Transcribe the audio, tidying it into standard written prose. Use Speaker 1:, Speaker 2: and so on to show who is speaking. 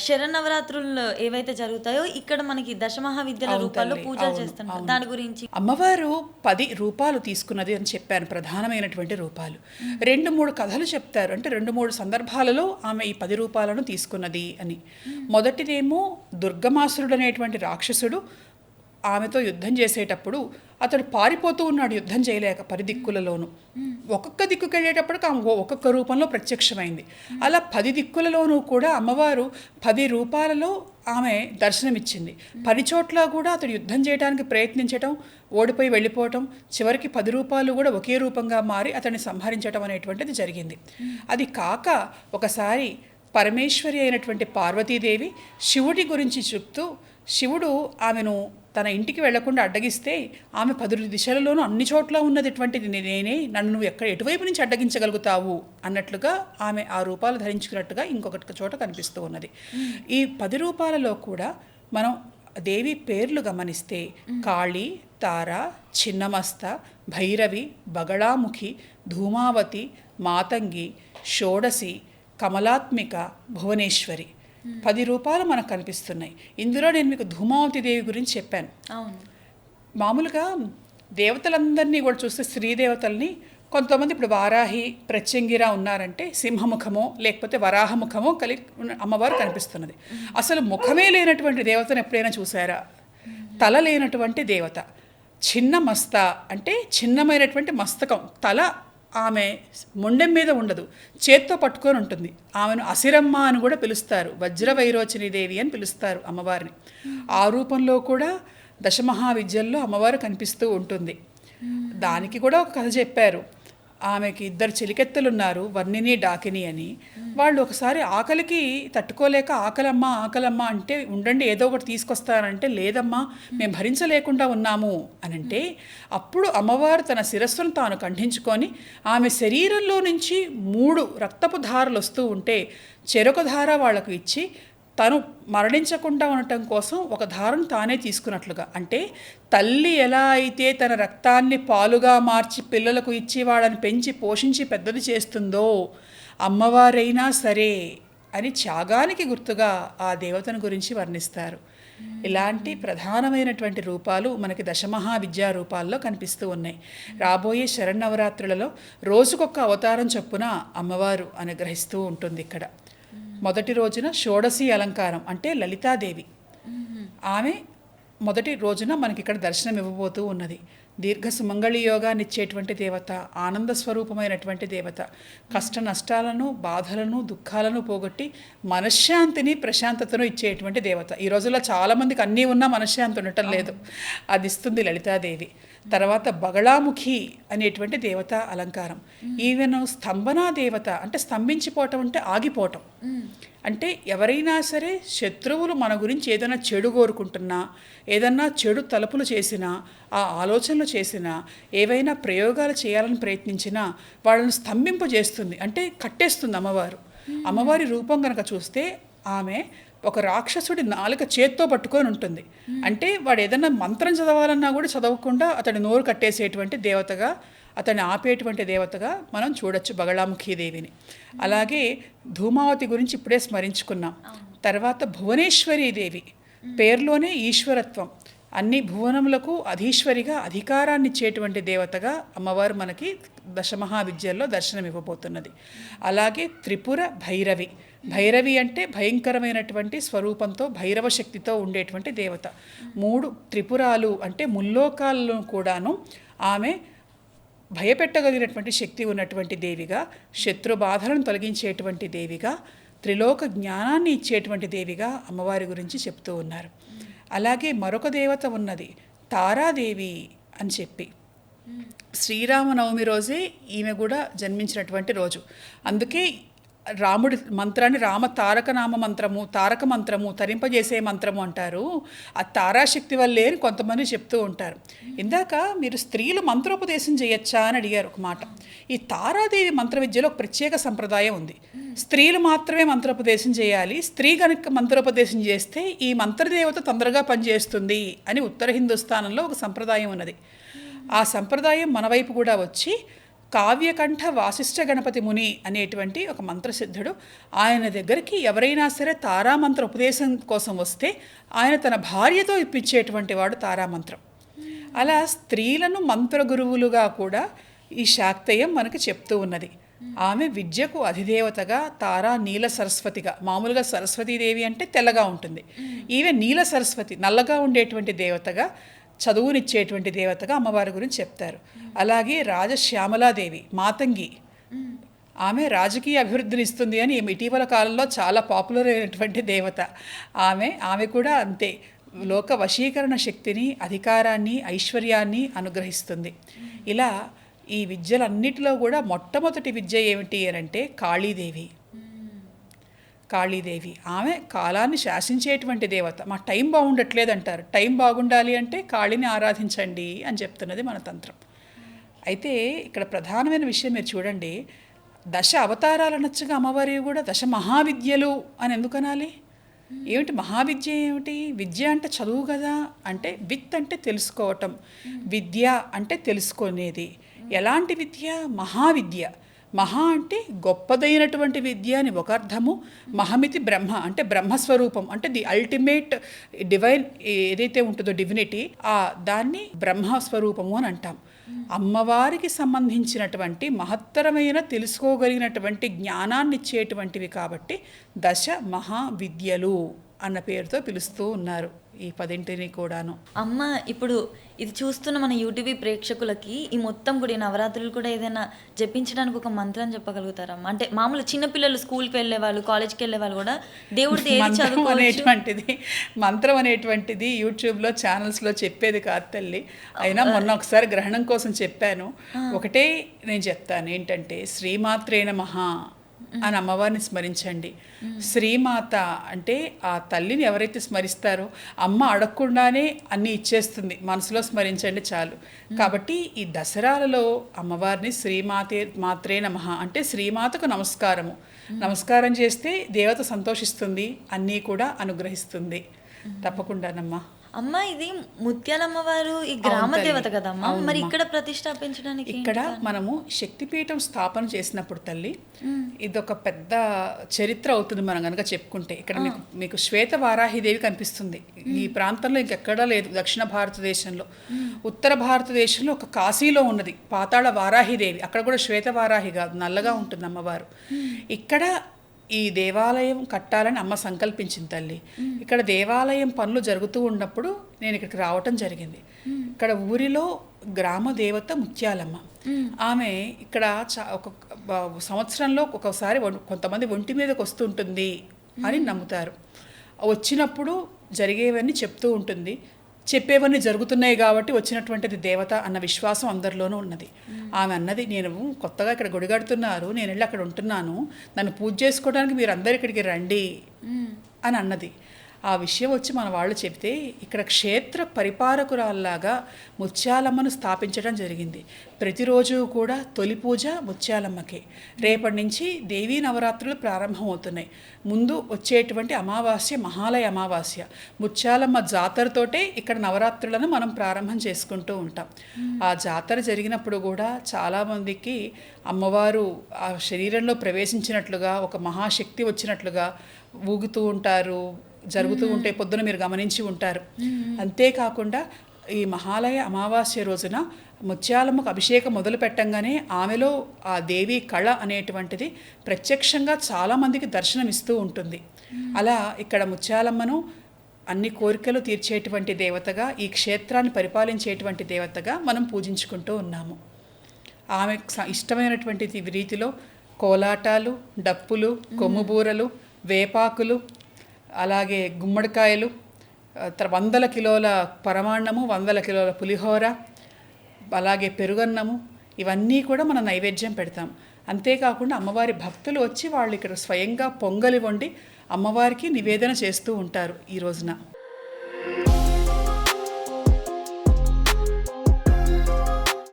Speaker 1: శరన్నవరాత్రుల్లో ఏవైతే జరుగుతాయో, ఇక్కడ మనకి దశమహావిద్యల
Speaker 2: అవును
Speaker 1: రూపాల్లో
Speaker 2: తల్లి.
Speaker 1: పూజలు
Speaker 2: అవును.
Speaker 1: చేస్తుంటారు.
Speaker 2: అవును.
Speaker 1: దాని గురించి
Speaker 2: అమ్మవారు 10 రూపాలు తీసుకున్నది అని చెప్పాను. ప్రధానమైనటువంటి రూపాలు. 2, 3 కథలు చెప్తారు. అంటే 2, 3 సందర్భాలలో ఆమె ఈ 10 రూపాలను తీసుకున్నది అని. మొదటిదేమో దుర్గమాసురుడు అనేటువంటి రాక్షసుడు ఆమెతో యుద్ధం చేసేటప్పుడు అతడు పారిపోతూ ఉన్నాడు, యుద్ధం చేయలేక 10 దిక్కులలోనూ. ఒక్కొక్క దిక్కుకి వెళ్ళేటప్పటికి ఆమె ఒక్కొక్క రూపంలో ప్రత్యక్షమైంది. అలా 10 దిక్కులలోనూ కూడా అమ్మవారు 10 రూపాలలో ఆమె దర్శనమిచ్చింది. 10 చోట్ల కూడా అతడు యుద్ధం చేయడానికి ప్రయత్నించటం, ఓడిపోయి వెళ్ళిపోవటం, చివరికి 10 రూపాలు కూడా ఒకే రూపంగా మారి అతన్ని సంహరించటం అనేటువంటిది జరిగింది. అది కాక ఒకసారి పరమేశ్వరి అయినటువంటి పార్వతీదేవి శివుడి గురించి చెప్తూ, శివుడు ఆమెను తన ఇంటికి వెళ్లకుండా అడ్డగిస్తే ఆమె 10 దిశలలోనూ అన్ని చోట్ల ఉన్నటువంటిది నేనే, నన్ను నువ్వు ఎటువైపు నుంచి అడ్డగించగలుగుతావు అన్నట్లుగా ఆమె ఆ రూపాలు ధరించుకున్నట్టుగా ఇంకొక చోట కనిపిస్తూ ఉన్నది. ఈ 10 రూపాలలో కూడా మనం దేవి పేర్లు గమనిస్తే కాళీ, తార, చిన్నమస్త, భైరవి, బగళాముఖి, ధూమావతి, మాతంగి, షోడసి, కమలాత్మిక, భువనేశ్వరి 10 రూపాలు మనకు కనిపిస్తున్నాయి. ఇందులో నేను మీకు ధూమావతి దేవి గురించి చెప్పాను.
Speaker 1: అవును.
Speaker 2: మామూలుగా దేవతలందరినీ కూడా చూస్తే స్త్రీదేవతల్ని కొంతమంది ఇప్పుడు వారాహి, ప్రత్యంగిర ఉన్నారంటే సింహముఖమో లేకపోతే వరాహముఖమో కలిగి అమ్మవారు కనిపిస్తున్నది. అసలు ముఖమే లేనటువంటి దేవతను ఎప్పుడైనా చూసారా? తల లేనటువంటి దేవత. చిన్న మస్త అంటే చిన్నమైనటువంటి మస్తకం, తల ఆమె మొండెం మీద ఉండదు, చేత్తో పట్టుకొని ఉంటుంది. ఆమెను అసిరమ్మ అని కూడా పిలుస్తారు, వజ్రవైరోచిని దేవి అని పిలుస్తారు అమ్మవారిని. ఆ రూపంలో కూడా దశమహావిద్యల్లో అమ్మవారు కనిపిస్తూ ఉంటుంది. దానికి కూడా ఒక కథ చెప్పారు. ఆమెకి 2 చెలికెత్తలు ఉన్నారు, వర్ణిని, డాకిని అని. వాళ్ళు ఒకసారి ఆకలికి తట్టుకోలేక ఆకలమ్మ అంటే ఉండండి ఏదో ఒకటి తీసుకొస్తానంటే లేదమ్మా మేము భరించలేకుండా ఉన్నాము అని అంటే, అప్పుడు అమ్మవారు తన శిరస్సును తాను ఖండించుకొని ఆమె శరీరంలో నుంచి 3 రక్తపు ధారలు వస్తూ ఉంటే చెరొక ధార వాళ్లకు ఇచ్చి తను మరణించకుండా ఉండటం కోసం ఒక ధారను తానే తీసుకున్నట్లుగా. అంటే తల్లి ఎలా అయితే తన రక్తాన్ని పాలుగా మార్చి పిల్లలకు ఇచ్చి వాళ్ళని పెంచి పోషించి పెద్దది చేస్తుందో అమ్మవారైనా సరే అని త్యాగానికి గుర్తుగా ఆ దేవతను గురించి వర్ణిస్తారు. ఇలాంటి ప్రధానమైనటువంటి రూపాలు మనకి దశమహావిద్యా రూపాల్లో కనిపిస్తూ ఉన్నాయి. రాబోయే శరన్నవరాత్రులలో రోజుకొక అవతారం చొప్పున అమ్మవారు అనుగ్రహిస్తూ ఉంటుంది. ఇక్కడ మొదటి రోజున షోడశి అలంకారం అంటే లలితాదేవి. ఆమె మొదటి రోజున మనకి ఇక్కడ దర్శనం ఇవ్వబోతూ ఉన్నది. దీర్ఘ సుమంగళి యోగాన్ని ఇచ్చేటువంటి దేవత, ఆనంద స్వరూపమైనటువంటి దేవత. కష్ట నష్టాలను, బాధలను, దుఃఖాలను పోగొట్టి మనశ్శాంతిని, ప్రశాంతతను ఇచ్చేటువంటి దేవత. ఈ రోజుల్లో చాలామందికి అన్నీ ఉన్నా మనశ్శాంతి ఉండటం లేదు, అది ఇస్తుంది లలితాదేవి. తర్వాత బగళాముఖి అనేటువంటి దేవత అలంకారం. ఈవెన్ స్తంభనా దేవత అంటే స్తంభించిపోవటం అంటే ఆగిపోవటం. అంటే ఎవరైనా సరే శత్రువులు మన గురించి ఏదైనా చెడు కోరుకుంటున్నా, ఏదన్నా చెడు తలుపులు చేసినా, ఆ ఆలోచనలు చేసినా, ఏవైనా ప్రయోగాలు చేయాలని ప్రయత్నించినా వాళ్ళని స్తంభింపజేస్తుంది, అంటే కట్టేస్తుంది అమ్మవారు. అమ్మవారి రూపం కనుక చూస్తే ఆమె ఒక రాక్షసుడి నాలుక చేత్తో పట్టుకొని ఉంటుంది. అంటే వాడు ఏదన్నా మంత్రం చదవాలన్నా కూడా చదవకుండా అతడి నోరు కట్టేసేటువంటి దేవతగా, అతన్ని ఆపేటువంటి దేవతగా మనం చూడొచ్చు బగళాముఖి దేవిని. అలాగే ధూమావతి గురించి ఇప్పుడే స్మరించుకున్నాం. తర్వాత భువనేశ్వరి దేవి, పేర్లోనే ఈశ్వరత్వం, అన్ని భువనములకు అధీశ్వరిగా అధికారాన్ని ఇచ్చేటువంటి దేవతగా అమ్మవారు మనకి దశమహావిద్యల్లో దర్శనం ఇవ్వబోతున్నది. అలాగే త్రిపుర భైరవి. భైరవి అంటే భయంకరమైనటువంటి స్వరూపంతో, భైరవ శక్తితో ఉండేటువంటి దేవత. 3 త్రిపురాలు అంటే ముల్లోకాలను కూడాను ఆమె భయపెట్టగలిగినటువంటి శక్తి ఉన్నటువంటి దేవిగా, శత్రు బాధలను తొలగించేటువంటి దేవిగా, త్రిలోక జ్ఞానాన్ని ఇచ్చేటువంటి దేవిగా అమ్మవారి గురించి చెప్తూ ఉన్నారు. అలాగే మరొక దేవత ఉన్నది తారాదేవి అని చెప్పి. శ్రీరామనవమి రోజే ఈమె కూడా జన్మించినటువంటి రోజు. అందుకే రాముడి మంత్రాన్ని రామ తారకనామ మంత్రము, తారక మంత్రము, తరింపజేసే మంత్రము అంటారు. ఆ తారాశక్తి వల్లే అని కొంతమంది చెప్తూ ఉంటారు. ఇందాక మీరు స్త్రీలు మంత్రోపదేశం చేయొచ్చా అని అడిగారు ఒక మాట. ఈ తారాదేవి మంత్ర విద్యలో ఒక ప్రత్యేక సంప్రదాయం ఉంది. స్త్రీలు మాత్రమే మంత్రోపదేశం చేయాలి, స్త్రీ కనుక మంత్రోపదేశం చేస్తే ఈ మంత్రదేవత తొందరగా పనిచేస్తుంది అని ఉత్తర హిందుస్థానంలో ఒక సంప్రదాయం ఉన్నది. ఆ సంప్రదాయం మన వైపు కూడా వచ్చి కావ్యకంఠ వాసిష్ఠ గణపతి ముని అనేటువంటి ఒక మంత్రసిద్ధుడు, ఆయన దగ్గరికి ఎవరైనా సరే తారామంత్ర ఉపదేశం కోసం వస్తే ఆయన తన భార్యతో ఇప్పించేటువంటి వాడు తారామంత్రం. అలా స్త్రీలను మంత్రగురువులుగా కూడా ఈ శాక్తేయం మనకి చెప్తూ ఉన్నది. ఆమె విద్యకు అధిదేవతగా తారా నీల సరస్వతిగా, మామూలుగా సరస్వతీదేవి అంటే తెల్లగా ఉంటుంది, ఈమె నీల సరస్వతి నల్లగా ఉండేటువంటి దేవతగా, చదువునిచ్చేటువంటి దేవతగా అమ్మవారి గురించి చెప్తారు. అలాగే రాజశ్యామలాదేవి మాతంగి, ఆమె రాజకీయ అభివృద్ధిని ఇస్తుంది అని ఇటీవల కాలంలో చాలా పాపులర్ అయినటువంటి దేవత. ఆమె కూడా అంతే, లోక వశీకరణ శక్తిని, అధికారాన్ని, ఐశ్వర్యాన్ని అనుగ్రహిస్తుంది. ఇలా ఈ విద్యలన్నిటిలో కూడా మొట్టమొదటి విద్య ఏమిటి అంటే కాళీదేవి. ఆమె కాలాన్ని శాసించేటువంటి దేవత. మా టైం బాగుండట్లేదు అంటారు, టైం బాగుండాలి అంటే కాళీని ఆరాధించండి అని చెప్తున్నది మన తంత్రం. అయితే ఇక్కడ ప్రధానమైన విషయం మీరు చూడండి, దశ అవతారాలు అనొచ్చుగా అమ్మవారి కూడా దశ మహావిద్యలు అని ఎందుకు అనాలి? ఏమిటి మహావిద్య ఏమిటి? విద్య అంటే చదువు కదా, అంటే విత్ అంటే తెలుసుకోవటం, విద్య అంటే తెలుసుకునేది. ఎలాంటి విద్య? మహావిద్య. మహా అంటే గొప్పదైనటువంటి విద్య అని ఒక అర్థము. మహమితి బ్రహ్మ అంటే బ్రహ్మస్వరూపం, అంటే ది అల్టిమేట్ డివైన్ ఏదైతే ఉంటుందో డివినిటీ, దాన్ని బ్రహ్మస్వరూపము అని అంటాం. అమ్మవారికి సంబంధించినటువంటి మహత్తరమైన తెలుసుకోగలిగినటువంటి జ్ఞానాన్ని ఇచ్చేటువంటివి కాబట్టి దశ మహావిద్యలు అన్న పేరుతో పిలుస్తూ ఉన్నారు ఈ 10 కూడాను.
Speaker 1: అమ్మ, ఇప్పుడు ఇది చూస్తున్న మన యూటీవీ ప్రేక్షకులకి ఈ మొత్తం కూడా ఈ నవరాత్రులు కూడా ఏదైనా జపించడానికి ఒక మంత్రం చెప్పగలుగుతారమ్మా? అంటే మామూలు చిన్నపిల్లలు స్కూల్కి వెళ్ళే వాళ్ళు, కాలేజ్కి వెళ్ళే వాళ్ళు కూడా దేవుడితో ఏది చదువుకోవచ్చు?
Speaker 2: మంత్రం అనేటువంటిది యూట్యూబ్లో ఛానల్స్లో చెప్పేది కాదు తల్లి. అయినా మొన్న ఒకసారి గ్రహణం కోసం చెప్పాను. ఒకటే నేను చెప్తాను, ఏంటంటే శ్రీమాత్రే నమః అని అమ్మవారిని స్మరించండి. శ్రీమాత అంటే ఆ తల్లిని ఎవరైతే స్మరిస్తారో అమ్మ అడగకుండానే అన్నీ ఇచ్చేస్తుంది, మనసులో స్మరించండి చాలు. కాబట్టి ఈ దసరాలలో అమ్మవారిని మాత్రే నమః అంటే శ్రీమాతకు నమస్కారం చేస్తే దేవత సంతోషిస్తుంది, అన్నీ కూడా అనుగ్రహిస్తుంది. తప్పకుండానమ్మా.
Speaker 1: అమ్మ, ఇది ముత్యాలమ్మవారు ఈ గ్రామ దేవత కదమ్మా, మరి ఇక్కడ ప్రతిష్టాపించడానికి
Speaker 2: ఇక్కడ మనము శక్తిపీఠం స్థాపన చేసినప్పుడు తల్లి, ఇదొక పెద్ద చరిత్ర అవుతుంది మనం కనుక చెప్పుకుంటే. ఇక్కడ మీకు శ్వేత వారాహిదేవి కనిపిస్తుంది. ఈ ప్రాంతంలో ఇంకెక్కడా లేదు దక్షిణ భారతదేశంలో. ఉత్తర భారతదేశంలో ఒక కాశీలో ఉన్నది పాతాళ వారాహిదేవి, అక్కడ కూడా శ్వేత వారాహి కాదు, నల్లగా ఉంటుంది అమ్మవారు. ఇక్కడ ఈ దేవాలయం కట్టాలని అమ్మ సంకల్పించింది తల్లి. ఇక్కడ దేవాలయం పనులు జరుగుతూ ఉన్నప్పుడు నేను ఇక్కడికి రావటం జరిగింది. ఇక్కడ ఊరిలో గ్రామ దేవత ముత్యాలమ్మ. ఆమె ఇక్కడ ఒక సంవత్సరంలో ఒకసారి కొంతమంది ఒంటి మీదకి వస్తుంటుంది అని నమ్ముతారు. వచ్చినప్పుడు జరిగేవన్నీ చెప్తూ ఉంటుంది, చెప్పేవన్నీ జరుగుతున్నాయి కాబట్టి వచ్చినటువంటిది దేవత అన్న విశ్వాసం అందరిలోనూ ఉన్నది. ఆమె అన్నది, నేను కొత్తగా ఇక్కడ గుడి కడుతున్నారు, నేను వెళ్ళి అక్కడ ఉంటున్నాను, నన్ను పూజ చేసుకోవడానికి మీరు అందరు ఇక్కడికి రండి అని అన్నది. ఆ విషయం వచ్చి మన వాళ్ళు చెప్తే ఇక్కడ క్షేత్ర పరిపాలకురాల్లాగా ముత్యాలమ్మను స్థాపించడం జరిగింది. ప్రతిరోజు కూడా తొలి పూజ ముత్యాలమ్మకే. రేపటి నుంచి దేవీ నవరాత్రులు ప్రారంభమవుతున్నాయి. ముందు వచ్చేటువంటి అమావాస్య మహాలయ అమావాస్య, ముత్యాలమ్మ జాతరతోటే ఇక్కడ నవరాత్రులను మనం ప్రారంభం చేసుకుంటూ ఉంటాం. ఆ జాతర జరిగినప్పుడు కూడా చాలామందికి అమ్మవారు ఆ శరీరంలో ప్రవేశించినట్లుగా, ఒక మహాశక్తి వచ్చినట్లుగా ఊగుతూ ఉంటారు, జరుగుతూ ఉంటే పొద్దున మీరు గమనించి ఉంటారు. అంతేకాకుండా ఈ మహాలయ అమావాస్య రోజున ముత్యాలమ్మకు అభిషేకం మొదలు పెట్టంగానే ఆమెలో ఆ దేవి కళ అనేటువంటిది ప్రత్యక్షంగా చాలామందికి దర్శనమిస్తూ ఉంటుంది. అలా ఇక్కడ ముత్యాలమ్మను అన్ని కోరికలు తీర్చేటువంటి దేవతగా, ఈ క్షేత్రాన్ని పరిపాలించేటువంటి దేవతగా మనం పూజించుకుంటూ ఉన్నాము. ఆమెకు ఇష్టమైనటువంటి రీతిలో కోలాటాలు, డప్పులు, కొమ్ముబూరలు, వేపాకులు, అలాగే గుమ్మడికాయలు, 100 కిలోల పరమాన్నము, 100 కిలోల పులిహోర, అలాగే పెరుగన్నము, ఇవన్నీ కూడా మనం నైవేద్యం పెడతాం. అంతేకాకుండా అమ్మవారి భక్తులు వచ్చి వాళ్ళు ఇక్కడ స్వయంగా పొంగలి వండి అమ్మవారికి నివేదన చేస్తూ ఉంటారు ఈ రోజున.